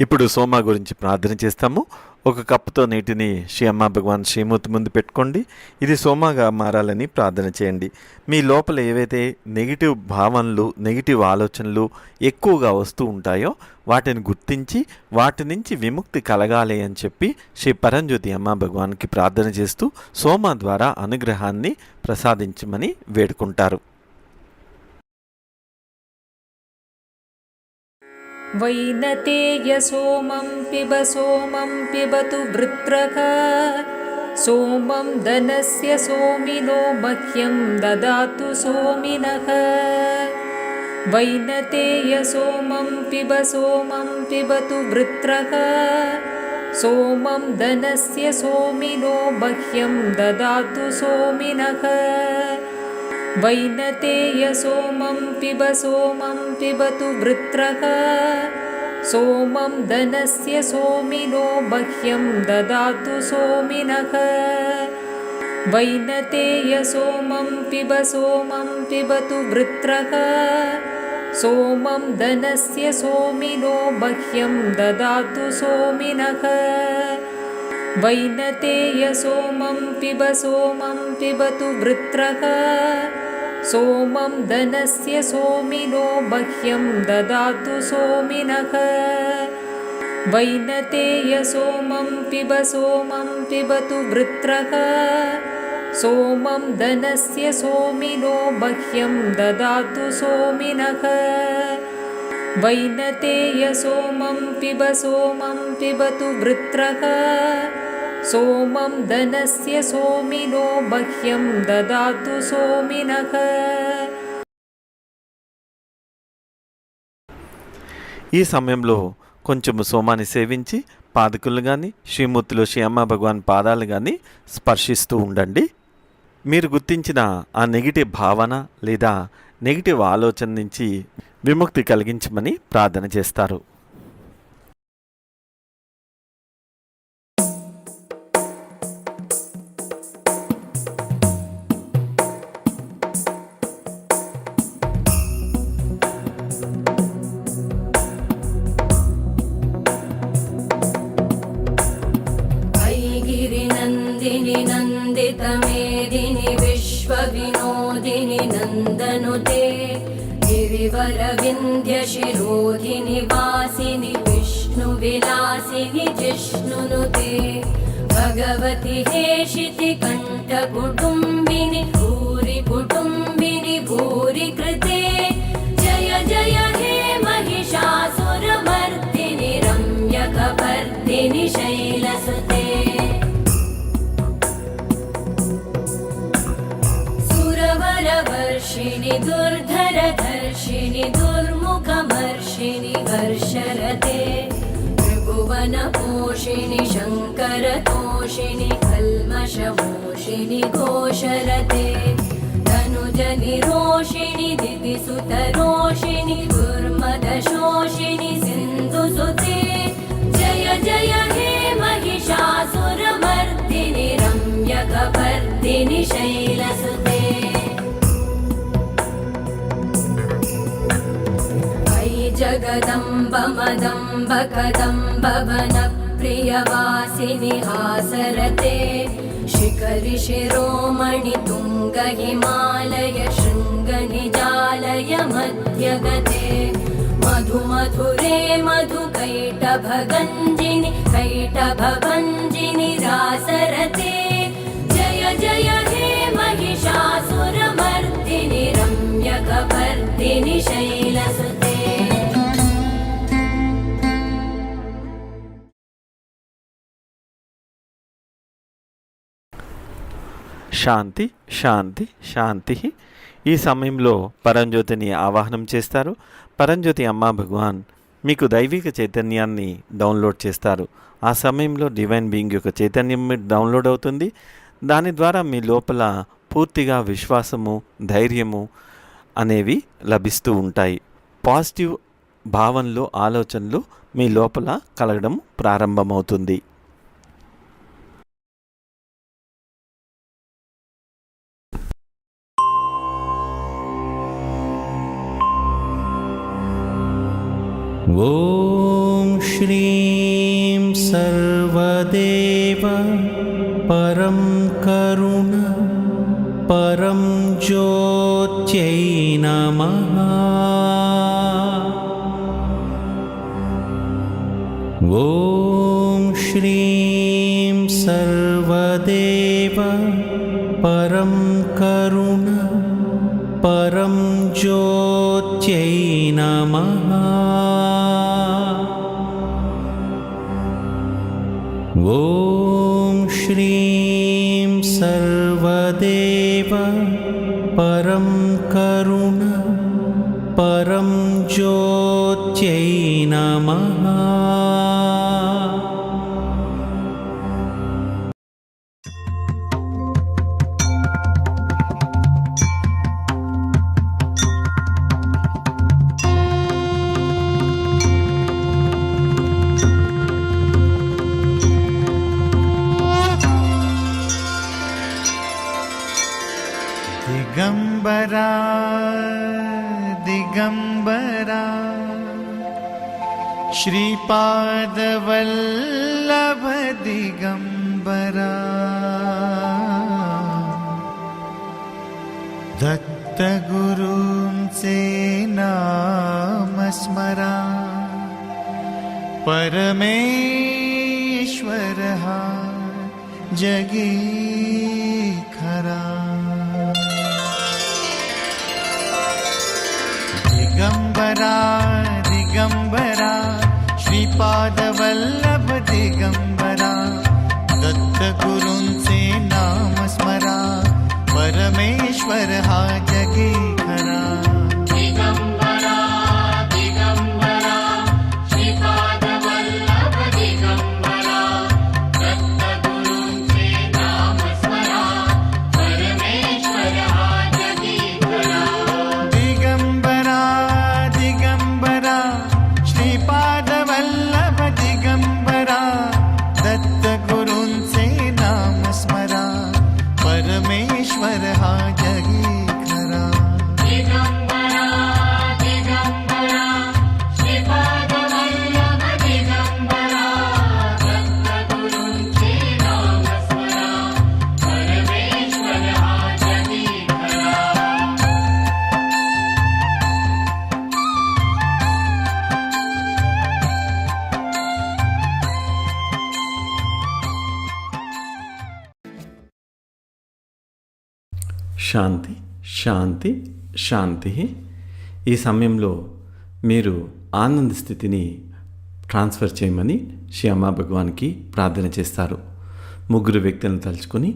ఇప్పుడు సోమ గురించి ప్రార్థన చేస్తాము. ఒక కప్పుతో నీటిని శ్రీ అమ్మా భగవాన్ శ్రీమూర్తి ముందు పెట్టుకోండి. ఇది సోమగా మారాలని ప్రార్థన చేయండి. మీ లోపల ఏవైతే నెగిటివ్ భావనలు, నెగిటివ్ ఆలోచనలు ఎక్కువగా వస్తూ ఉంటాయో వాటిని గుర్తించి వాటి నుంచి విముక్తి కలగాలి అని చెప్పి శ్రీ పరంజ్యోతి అమ్మా భగవాన్కి ప్రార్థన చేస్తూ సోమ ద్వారా అనుగ్రహాన్ని ప్రసాదించమని వేడుకుంటారు. वैनतेय सोमं पिबतु वृत्रः सोमं धनस्य सोमिनो मह्यं ददातु सोमिनः वैनतेय सोमं पिबतु वृत्रः सोमं धनस्य सोमिनो मह्यं ददातु सोमिनः वैनतेय सोमं पिबतु वृत्रः सोमं धनस्य सोमिनो मह्यं ददातु सोमिनः वैनतेय सोमं पिबतु वृत्रः सोमं धनस्य सोमिनो मह्यं ददातु सोमिनः वैनतेय सोमं पिबतु वृत्रः सोमं धनस्य सोमिनो मह्यं ददातु सोमिनः वैनतेय सोमं पिबतु वृत्रः सोमं धनस्य सोमिनो मह्यं ददातु सोमिनः वैनतेय सोमं पिबतु वृत्रः सोमं धनस्य सोमिनो मह्यं ददातु सोमिनः. ఈ సమయంలో కొంచెము సోమాన్ని సేవించి పాదకులు కానీ శ్రీమూర్తిలో శ్రీ అమ్మా భగవాన్ పాదాలు కానీ స్పర్శిస్తూ ఉండండి. మీరు గుర్తించిన ఆ నెగిటివ్ భావన లేదా నెగిటివ్ ఆలోచన నుంచి విముక్తి కలిగించమని ప్రార్థన చేస్తారు. गिरिनन्दिनि नन्दितमेदिनि विश्वविनोदिनि नन्दनुते गिरिवरविन्ध्यशिरोधिनि वासिनि विष्णुविलासिनि जिष्णुनुते भगवति हेशिति कण्ठकुटुम्बिनि भूरि कुटुम्बिनि भूरि कृते जय जय हे महिषासुरमर्दिनि रम्यकपर्दिनि शैलसुते सुरवरवर्षिणि दुर्धरधर्षिणि दुर्मुखमर्षिणि वर्षरते त्रिभुवनपोषिणि शङ्करतोषिणि कल्मषमोषिणि घोषरते तनुजनिरोषिणि दिविसुतरोषिणि दुर्मदशोषिणि सिन्धुसुते जय जय हे महिषासुरमर्दिनि रम्यकपर्दिनि शैलसुते जगदम्ब मदम्ब कदम्ब वनप्रियवासिनि हासरते शिखरि शिरोमणि तुङ्ग हिमालय शृङ्गनिजालय मध्यगते मधुमधुरे मधुकैटभगञ्जिनि कैटभभञ्जिनि रासरते जय जय हे महिषासुरमर्दिनि रम्यकपर्दिनि शैलसुते శాంతి శాంతి శాంతి. ఈ సమయంలో పరంజ్యోతిని ఆవాహనం చేస్తారు. పరంజ్యోతి అమ్మా భగవాన్ మీకు దైవిక చైతన్యాన్ని డౌన్లోడ్ చేస్తారు. ఆ సమయంలో డివైన్ బీయింగ్ యొక్క చైతన్యం డౌన్లోడ్ అవుతుంది. దాని ద్వారా మీ లోపల పూర్తిగా విశ్వాసము, ధైర్యము అనేవి లభిస్తూ ఉంటాయి. పాజిటివ్ భావనలు, ఆలోచనలు మీ లోపల కలగడం ప్రారంభమవుతుంది. ॐ श्री परं करुण परं ज्योत्यै नमः। ॐ श्रीं सर्वदेव परं करुण परं ज्योत्यै नमः। ॐ श्रीं सर्वदेव परं करुण परं ज्योत्यै नमः। दिगंबरा दिगंबरा श्रीपादवल्लभ दिगंबरा दत्तगुरुंसे नाम स्मरा परमेश्वर हा जगी खरा। दिगंबरा दिगंबरा श्रीपादवल्लभ दिगंबरा दत्तगुरुंसे नाम स्मरा परमेश्वर हा जगी खरा। दिगंबरा दिगंबरा श्रीपादवल्लभ दिगंबरा दत्तगुरुंसे नाम स्मरा परमेश्वर हा जगी खरा। दिगंबरा दिगंबरा श्रीपादवल्लभ दिगंबरा दत्तगुरुंसे नाम स्मरा परमेश्वर हा जगी खरा। दिगंबरा दिगंबरा श्रीपादवल्लभ दिगंबरा दत्तगुरुंसे नाम स्मरा परमेश्वर हा जगी खरा। శాంతి శాంతి శాంతి. ఈ సమయంలో మీరు ఆనంద స్థితిని ట్రాన్స్ఫర్ చేయమని శ్రీ అమ్మా భగవాన్కి ప్రార్థన చేస్తారు. ముగ్గురు వ్యక్తులను తలుచుకొని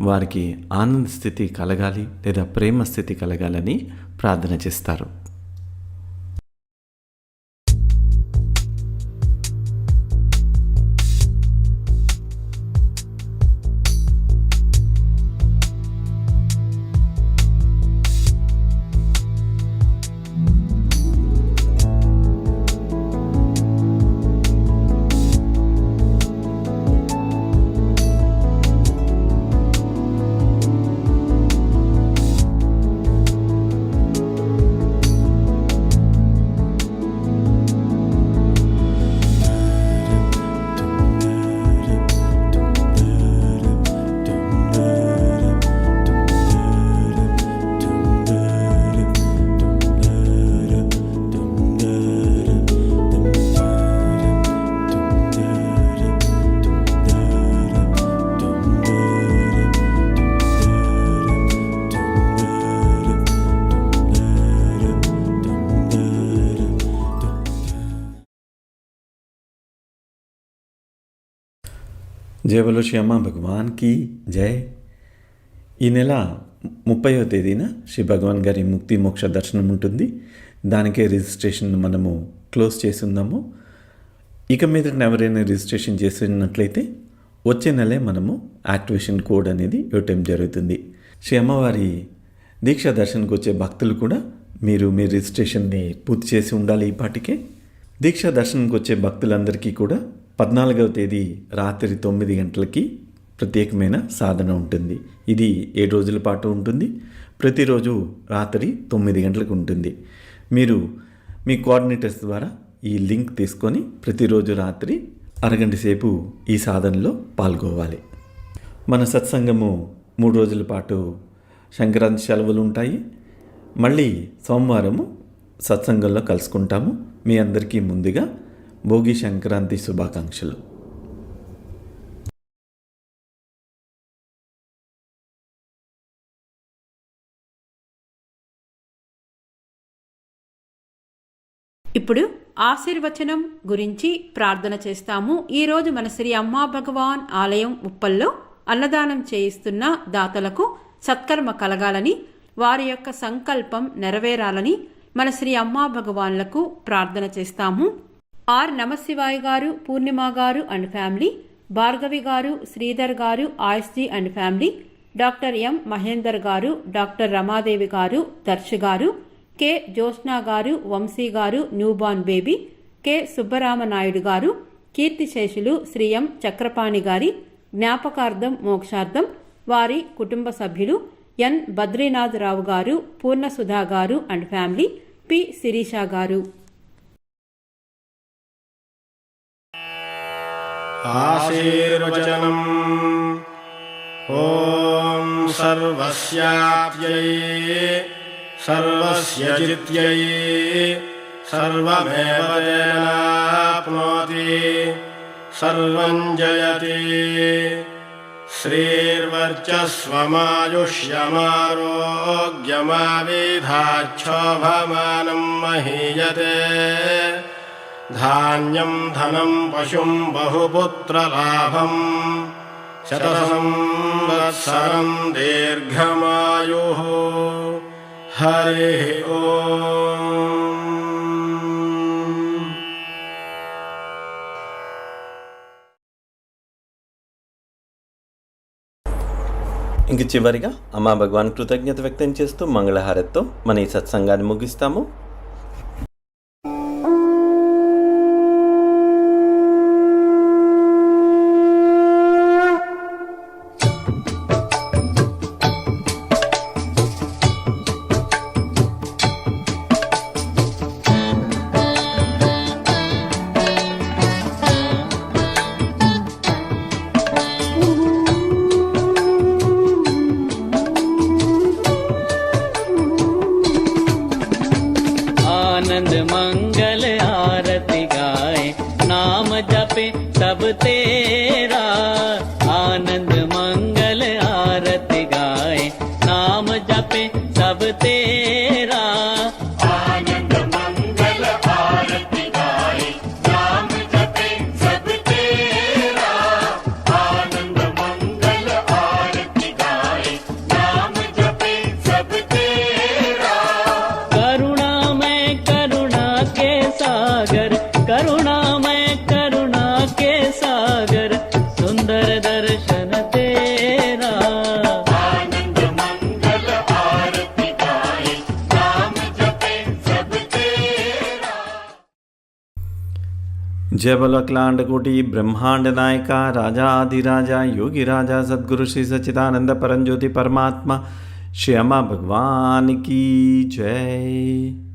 వారికి ఆనంద స్థితి కలగాలి లేదా ప్రేమ స్థితి కలగాలని ప్రార్థన చేస్తారు. జయ బలో శ్రీ అమ్మా భగవాన్ కి జై. ఈ నెల 30వ తేదీన శ్రీ భగవాన్ గారి ముక్తి మోక్ష దర్శనం ఉంటుంది. దానికే రిజిస్ట్రేషన్ మనము క్లోజ్ చేసి ఉందాము. ఇక మీద ఎవరైనా రిజిస్ట్రేషన్ చేసినట్లయితే వచ్చే నెలే మనము యాక్టివేషన్ కోడ్ అనేది ఇవ్వటం జరుగుతుంది. శ్రీ అమ్మవారి దీక్షా దర్శనకు వచ్చే భక్తులు కూడా మీరు మీ రిజిస్ట్రేషన్ని పూర్తి చేసి ఉండాలి. ఈ పాటికే దీక్షా దర్శనంకి వచ్చే భక్తులందరికీ కూడా 14వ తేదీ రాత్రి 9 గంటలకి ప్రత్యేకమైన సాధన ఉంటుంది. ఇది 7 రోజుల పాటు ఉంటుంది. ప్రతిరోజు రాత్రి 9 గంటలకు ఉంటుంది. మీరు మీ కోఆర్డినేటర్స్ ద్వారా ఈ లింక్ తీసుకొని ప్రతిరోజు రాత్రి అరగంట సేపు ఈ సాధనలో పాల్గొవాలి. మన సత్సంగము 3 రోజుల పాటు సంక్రాంతి సెలవులు ఉంటాయి. మళ్ళీ సోమవారము సత్సంగంలో కలుసుకుంటాము. మీ అందరికీ ముందుగా భోగి సంక్రాంతి శుభాకాంక్షలు. ఇప్పుడు ఆశీర్వచనం గురించి ప్రార్థన చేస్తాము. ఈరోజు మన శ్రీ అమ్మా భగవాన్ ఆలయం ఉప్పల్లో అన్నదానం చేయిస్తున్న దాతలకు సత్కర్మ కలగాలని, వారి యొక్క సంకల్పం నెరవేరాలని మన శ్రీ అమ్మా భగవాన్లకు ప్రార్థన చేస్తాము. ఆర్ నమశివాయ్ గారు, పూర్ణిమ గారు అండ్ ఫ్యామిలీ, భార్గవి గారు, శ్రీధర్ గారు, Ayushji and family, doctor M Mahender గారు, డాక్టర్ రమాదేవి గారు, దర్శి గారు, కె జ్యోత్స్నా గారు, వంశీ గారు, న్యూబార్న్ బేబీ, కె సుబ్బరామనాయుడు గారు, కీర్తిశేషులు శ్రీ ఎం చక్రపాణి గారి జ్ఞాపకార్థం మోక్షార్థం వారి కుటుంబ సభ్యులు, ఎన్ బద్రీనాథ్ రావు గారు, పూర్ణసుధా గారు అండ్ ఫ్యామిలీ, పి శిరీష గారు. ఆశీర్వచనం. ఓం సర్వస్యాప్యై సర్వస్య జిత్యై సర్వమేవ తేనాప్నోతి సర్వం జయతి. శ్రీర్వర్చస్వమాయుష్యమారోగ్యమావిధాక్షోభమానం మహీయతే. ధాన్యం ధనం పశుం బహుపుత్రలాభం శతసంవత్సరం దీర్ఘమాయుః. హరి ఓం. ఇంక చివరిగా అమ్మా భగవాన్ కృతజ్ఞత వ్యక్తం చేస్తూ మంగళహారతితో మన ఈ సత్సంగాన్ని ముగిస్తాము. आनंद मंगल आरती गाए, नाम जपे सब तेरा. आनंद मंगल आरती गाए, नाम जपे सब तेरा. आनंद मंगल आरती गाए, नाम जपे सब तेरा. आनंद मंगल आरती गाए, नाम जपे सब तेरा. करुणामय करुणा के सागर, करुणामय करुणा के सागर, सुंदर दर्शन तेरा. आनंद मंगल आरती गाए, नाम जपे सब तेरा. जय बोलो अखिलांड कोटि ब्रह्मांड नायका राजाधिराजा योगी राजा सद्गुरु श्री सच्चिदानंद परमज्योति परमात्मा श्री अम्मा भगवान की जय.